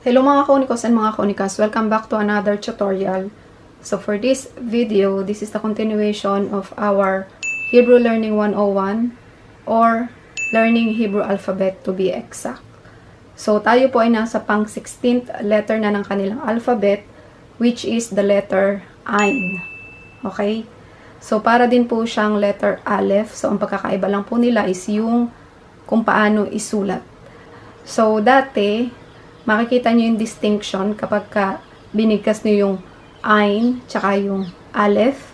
Hello mga kaunikos and mga kaunikas, welcome back to another tutorial. So for this video, this is the continuation of our Hebrew Learning 101 or Learning Hebrew Alphabet to be exact. So tayo po ay nasa pang 16th letter na ng kanilang alphabet, which is the letter Ain. Okay? So para din po siyang letter Aleph. So ang pagkakaiba lang po nila is yung kung paano isulat. So dati, makikita nyo yung distinction kapag binigkas nyo yung Ain tsaka yung Aleph.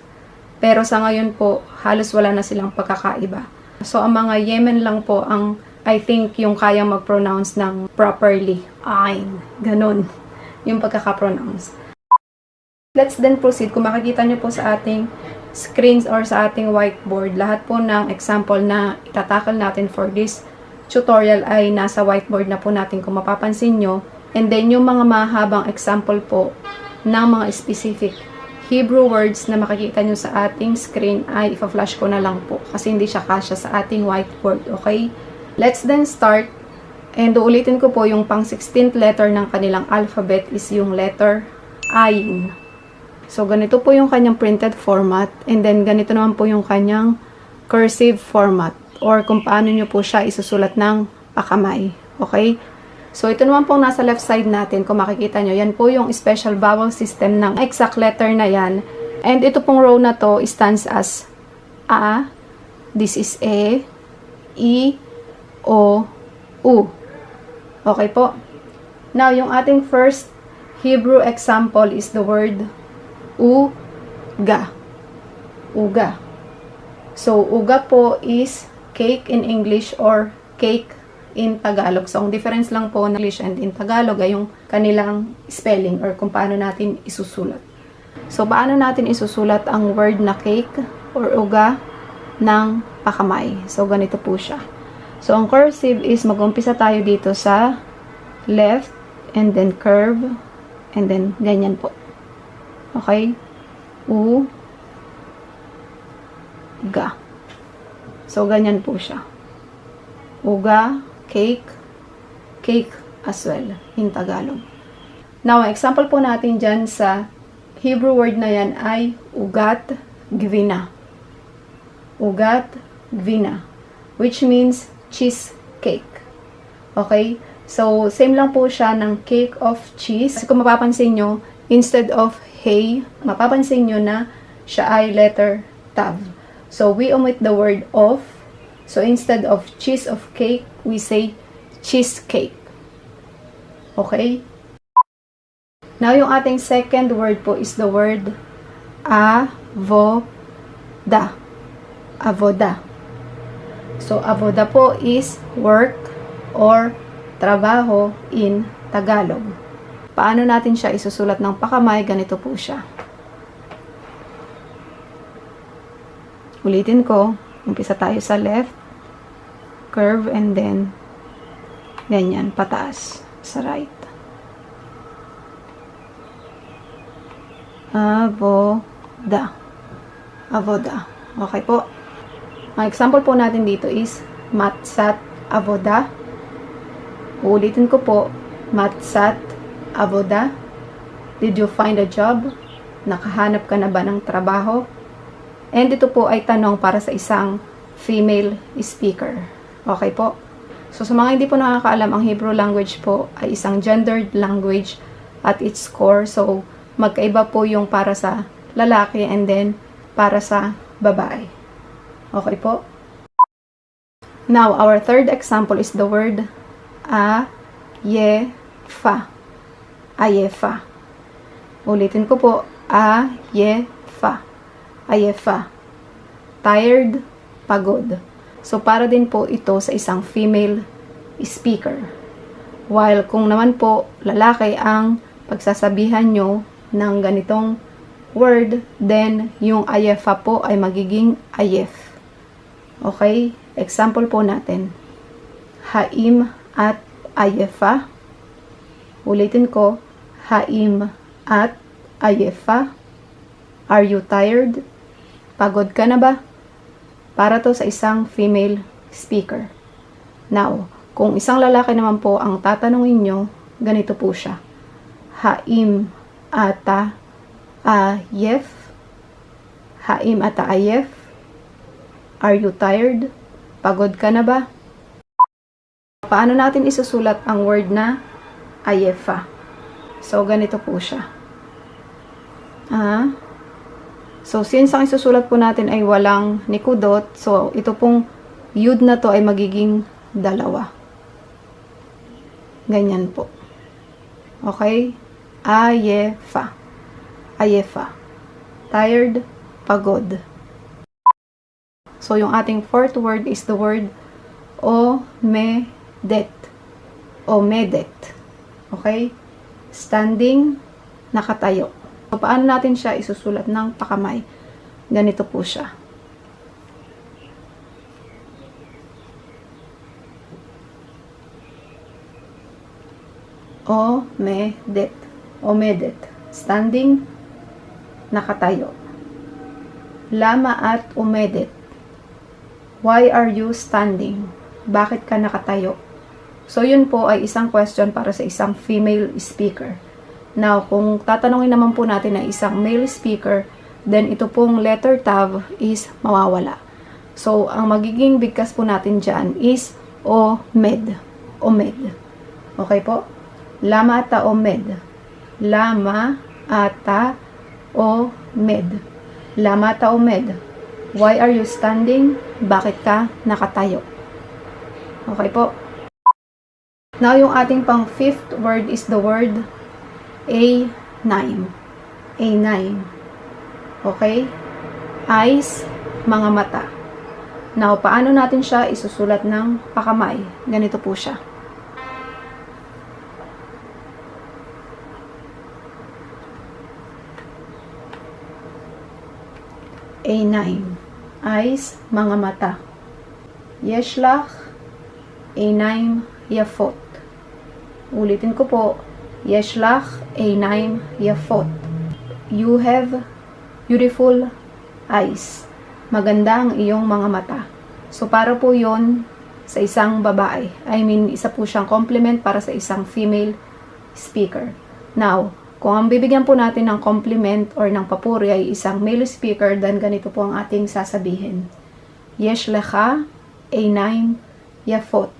Pero sa ngayon po, halos wala na silang pagkakaiba. So, ang mga Yemen lang po ang, I think, yung kaya mag-pronounce ng properly. Ain. Ganun. Yung pagkaka-pronounce. Let's then proceed. Kung makikita nyo po sa ating screens or sa ating whiteboard, lahat po ng example na itatakal natin for this tutorial ay nasa whiteboard na po natin kung mapapansin nyo. And then, yung mga mahabang example po ng mga specific Hebrew words na makikita nyo sa ating screen ay ipa-flash ko na lang po kasi hindi siya kasya sa ating whiteboard. Okay? Let's then start. And uulitin ko po yung pang 16th letter ng kanilang alphabet is yung letter Ain. So, ganito po yung kanyang printed format. And then, ganito naman po yung kanyang cursive format. Or kung paano nyo po siya isusulat ng pakamay. Okay? So, ito naman pong nasa left side natin, kung makikita nyo, yan po yung special vowel system ng exact letter na yan. And ito pong row na to stands as A, this is E, I, O, U. Okay po? Now, yung ating first Hebrew example is the word Uga. Uga. So, uga po is cake in English or cake in Tagalog. So, ang difference lang po ng English and in Tagalog ay yung kanilang spelling or kung paano natin isusulat. So, paano natin isusulat ang word na cake or uga ng pakamay? So, ganito po siya. So, ang cursive is mag-umpisa tayo dito sa left and then curve and then ganyan po. Okay? Uga. So, ganyan po siya. Uga, cake, cake as well, in Tagalog. Now, example po natin dyan sa Hebrew word na yan ay ugat gvina. Ugat gvina, which means cheesecake. Okay? So, same lang po siya ng cake of cheese. Kung mapapansin nyo, instead of hey, mapapansin nyo na siya ay letter tav. So, we omit the word of. So, instead of cheese of cake, we say cheesecake. Okay? Now, yung ating second word po is the word avoda. Avoda. So, avoda po is work or trabaho in Tagalog. Paano natin siya isusulat ng pakamay? Ganito po siya. Ulitin ko. Umpisa tayo sa left, curve, and then ganyan, pataas sa right. Avoda. Avoda. Okay po. Ang example po natin dito is matsat avoda. Uulitin ko po, matsat avoda. Did you find a job? Nakahanap ka na ba ng trabaho? And ito po ay tanong para sa isang female speaker. Okay po? So, sa mga hindi po nakakaalam, ang Hebrew language po ay isang gendered language at its core. So, magkaiba po yung para sa lalaki and then para sa babae. Okay po? Now, our third example is the word ayefa. Ayefa. Ulitin ko po, ayefa. Ayefa. Tired, pagod. So, para din po ito sa isang female speaker. While kung naman po lalaki ang pagsasabihan nyo ng ganitong word, then yung ayefa po ay magiging ayef. Okay? Example po natin. Haim at ayefa. Ulitin ko. Haim at ayefa. Are you tired? Pagod ka na ba? Para to sa isang female speaker. Now, kung isang lalaki naman po ang tatanungin nyo, ganito po siya. Haim ata ayef. Haim ata ayef. Are you tired? Pagod ka na ba? Paano natin isusulat ang word na ayefa? So, ganito po siya. So, since ang isusulat po natin ay walang nikudot, so, ito pong yud na to ay magiging dalawa. Ganyan po. Okay? Ayefa. Ayefa. Tired, pagod. So, yung ating fourth word is the word omedet. Omedet. Okay? Standing, nakatayo. So, paano natin siya isusulat ng pakamay? Ganito po siya. Omedet. Omedet. Standing, nakatayo. Lama at omedet. Why are you standing? Bakit ka nakatayo? So, yun po ay isang question para sa isang female speaker. Now, kung tatanungin naman po natin na isang male speaker, then ito pong letter tav is mawawala. So, ang magiging bigkas po natin dyan is omed. Omed. Okay po? Lama ata omed. Lama ata omed. Lama ata omed. Why are you standing? Bakit ka nakatayo? Okay po? Now, yung ating pang fifth word is the word A9. A9. Okay? Eyes, mga mata. Now, paano natin siya isusulat ng pakamay? Ganito po siya. A9. Eyes, mga mata. Yeshlach, A9, yafot. Ulitin ko po. Yeshlach, A9, yafot. You have beautiful eyes. Maganda ang iyong mga mata. So, para po yon sa isang babae. I mean, isa po siyang compliment para sa isang female speaker. Now, kung ang bibigyan po natin ng compliment or ng papuri ay isang male speaker, then ganito po ang ating sasabihin. Yesh lecha, A9, yafot.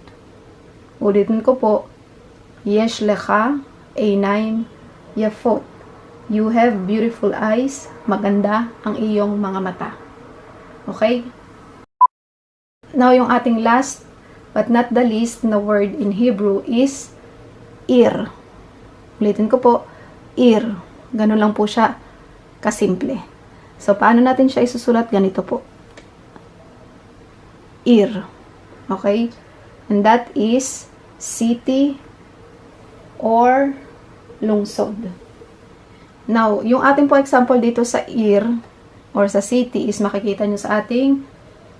Ulitin ko po. Yesh lecha, A9, yafot. You have beautiful eyes. Maganda ang iyong mga mata. Okay? Now, yung ating last but not the least na word in Hebrew is ir. Ulitin ko po. Ir. Ganun lang po siya kasimple. So, paano natin siya isusulat? Ganito po. Ir. Okay? And that is city or lungsod. Now, yung ating po example dito sa ir or sa city is makikita nyo sa ating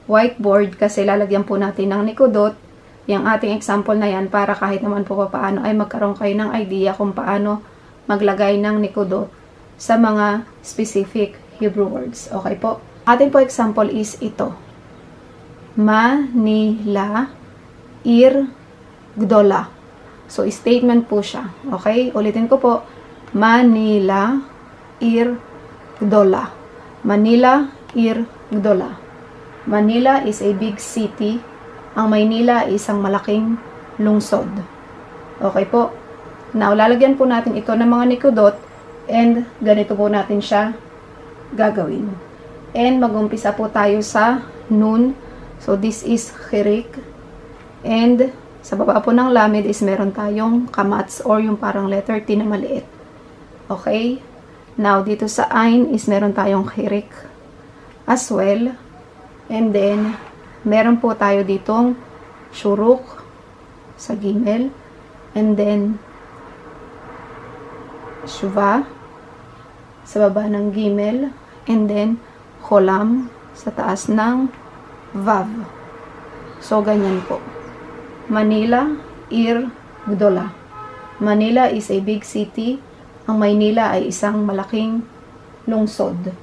whiteboard kasi lalagyan po natin ng nikodot yung ating example na yan para kahit naman po paano ay magkaroon kayo ng idea kung paano maglagay ng nikodot sa mga specific Hebrew words. Okay po? Ating po example is ito. Manila, ir, gdola. So, statement po siya. Okay? Ulitin ko po. Manila, ir, gdola. Manila, ir, gdola. Manila is a big city. Ang Maynila is isang malaking lungsod. Okay po? Now, lalagyan po natin ito ng mga nikodot and ganito po natin siya gagawin. And mag-umpisa po tayo sa nun. So, this is chirik. And sa baba po ng lamed is meron tayong kamats or yung parang letter T na maliit. Okay? Now, dito sa ain is meron tayong chirik as well. And then, meron po tayo ditong shuruk sa gimel. And then, shuva sa baba ng gimel. And then, cholam sa taas ng vav. So, ganyan po. Manila, ir, gdola. Manila is a big city. Ang Maynila ay isang malaking lungsod.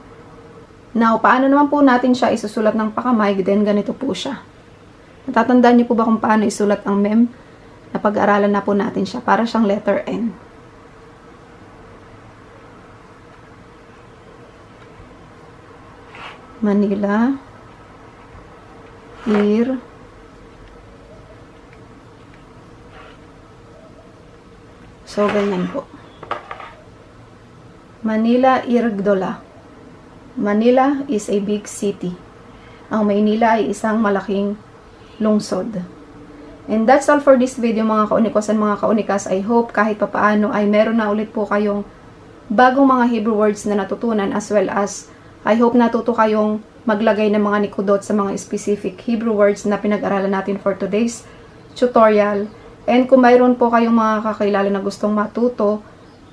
Now, paano naman po natin siya isusulat ng pakamay? Then, ganito po siya. Natatandaan niyo po ba kung paano isulat ang mem? napag-aralan na po natin siya. Para siyang letter N. Manila, Ir, so ganyan po. Manila, Irgdola. Manila is a big city. Ang Maynila ay isang malaking lungsod. And that's all for this video mga kaunikos and mga kaunikas. I hope kahit papaano ay meron na ulit po kayong bagong mga Hebrew words na natutunan, as well as I hope natuto kayong maglagay ng mga nikodot sa mga specific Hebrew words na pinag-aralan natin for today's tutorial. And kung mayroon po kayong mga kakilala na gustong matuto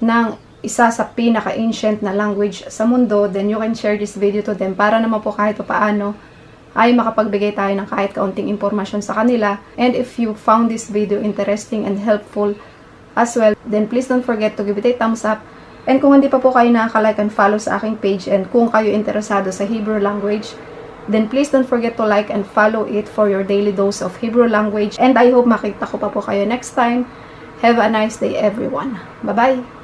ng isa sa pinaka-ancient na language sa mundo, then you can share this video to them para naman po kahit paano ay makapagbigay tayo ng kahit kaunting impormasyon sa kanila. And if you found this video interesting and helpful as well, then please don't forget to give it a thumbs up. And kung hindi pa po kayo nakaka-like and follow sa aking page, and kung kayo interesado sa Hebrew language, then please don't forget to like and follow it for your daily dose of Hebrew language. And I hope makita ko pa po kayo next time. Have a nice day everyone. Bye-bye!